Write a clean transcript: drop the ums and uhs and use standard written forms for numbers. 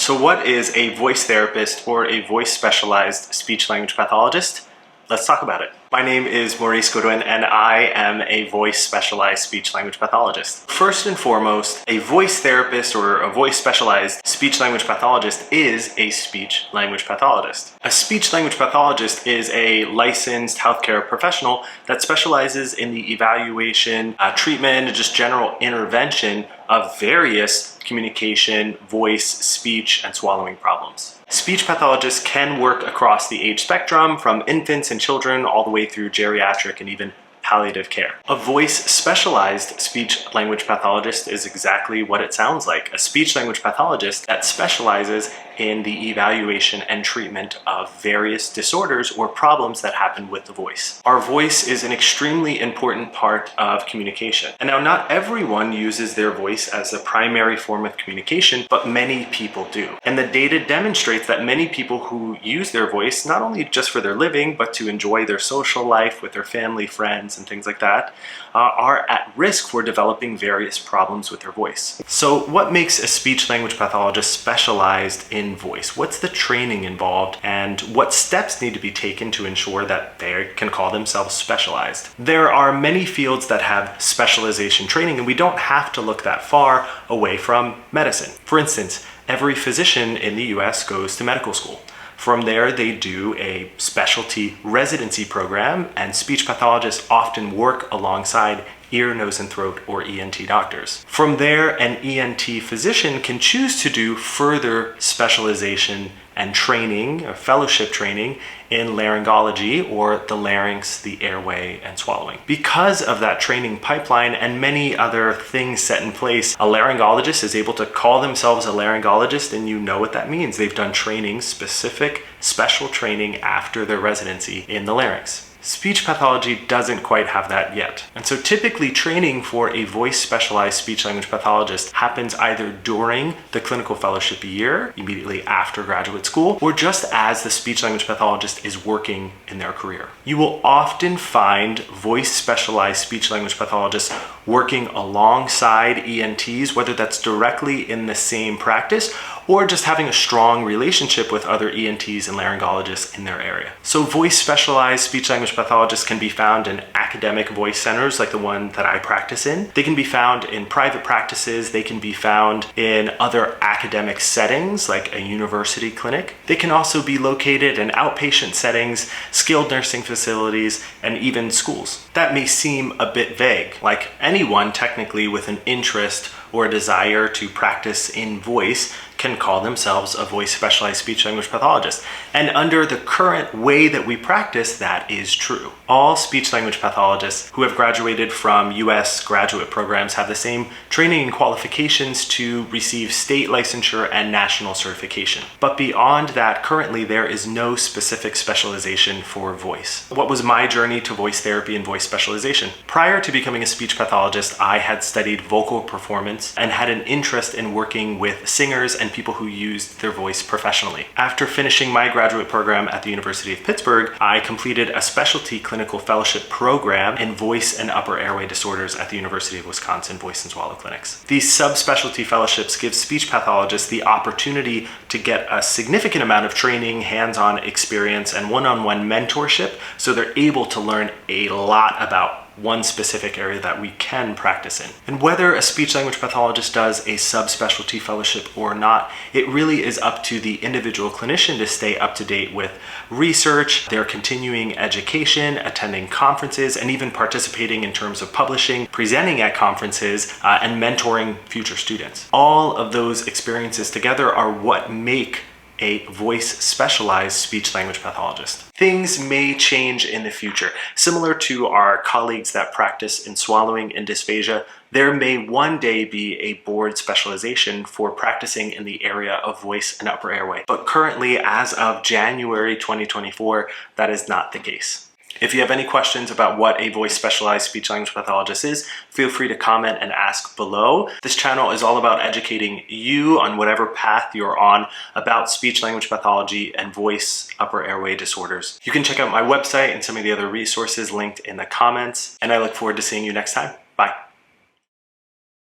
So what is a voice therapist or a voice specialized speech language pathologist? Let's talk about it. My name is Maurice Goodwin and I am a voice specialized speech language pathologist. First and foremost, a voice therapist or a voice specialized speech language pathologist is a speech language pathologist. A speech language pathologist is a licensed healthcare professional that specializes in the evaluation, treatment, and just general intervention of various communication, voice, speech, and swallowing problems. Speech pathologists can work across the age spectrum from infants and children all the way through geriatric and even palliative care. A voice specialized speech language pathologist is exactly what it sounds like. A speech language pathologist that specializes in the evaluation and treatment of various disorders or problems that happen with the voice. Our voice is an extremely important part of communication. And now not everyone uses their voice as a primary form of communication, but many people do. And the data demonstrates that many people who use their voice, not only just for their living, but to enjoy their social life with their family, friends, and things like that, are at risk for developing various problems with their voice. So what makes a speech language pathologist specialized in voice? What's the training involved and what steps need to be taken to ensure that they can call themselves specialized? There are many fields that have specialization training and we don't have to look that far away from medicine. For instance, every physician in the US goes to medical school. From there, they do a specialty residency program, and speech pathologists often work alongside ear, nose, and throat or ENT doctors. From there, an ENT physician can choose to do further specialization and training, or fellowship training, in laryngology or the larynx, the airway, and swallowing. Because of that training pipeline and many other things set in place, a laryngologist is able to call themselves a laryngologist, and you know what that means. They've done training, specific, special training after their residency in the larynx. Speech pathology doesn't quite have that yet. And so typically training for a voice specialized speech language pathologist happens either during the clinical fellowship year, immediately after graduate school, or just as the speech language pathologist is working in their career. You will often find voice specialized speech language pathologists working alongside ENTs, whether that's directly in the same practice or just having a strong relationship with other ENTs and laryngologists in their area. So voice specialized speech language pathologists can be found in academic voice centers like the one that I practice in. They can be found in private practices. They can be found in other academic settings like a university clinic. They can also be located in outpatient settings, skilled nursing facilities, and even schools. That may seem a bit vague, like anyone technically with an interest or a desire to practice in voice can call themselves a voice specialized speech language pathologist. And under the current way that we practice, that is true. All speech language pathologists who have graduated from US graduate programs have the same training and qualifications to receive state licensure and national certification. But beyond that, currently there is no specific specialization for voice. What was my journey to voice therapy and voice specialization? Prior to becoming a speech pathologist, I had studied vocal performance and had an interest in working with singers and people who used their voice professionally. After finishing my graduate program at the University of Pittsburgh, I completed a specialty clinical fellowship program in voice and upper airway disorders at the University of Wisconsin Voice and Swallow Clinics. These subspecialty fellowships give speech pathologists the opportunity to get a significant amount of training, hands-on experience, and one-on-one mentorship, so they're able to learn a lot about one specific area that we can practice in. And whether a speech language pathologist does a subspecialty fellowship or not, it really is up to the individual clinician to stay up to date with research, their continuing education, attending conferences, and even participating in terms of publishing, presenting at conferences, and mentoring future students. All of those experiences together are what make a voice specialized speech language pathologist. Things may change in the future. Similar to our colleagues that practice in swallowing and dysphagia, there may one day be a board specialization for practicing in the area of voice and upper airway. But currently, as of January 2024, that is not the case. If you have any questions about what a voice specialized speech language pathologist is, feel free to comment and ask below. This channel is all about educating you on whatever path you're on about speech language pathology and voice upper airway disorders. You can check out my website and some of the other resources linked in the comments, and I look forward to seeing you next time. Bye.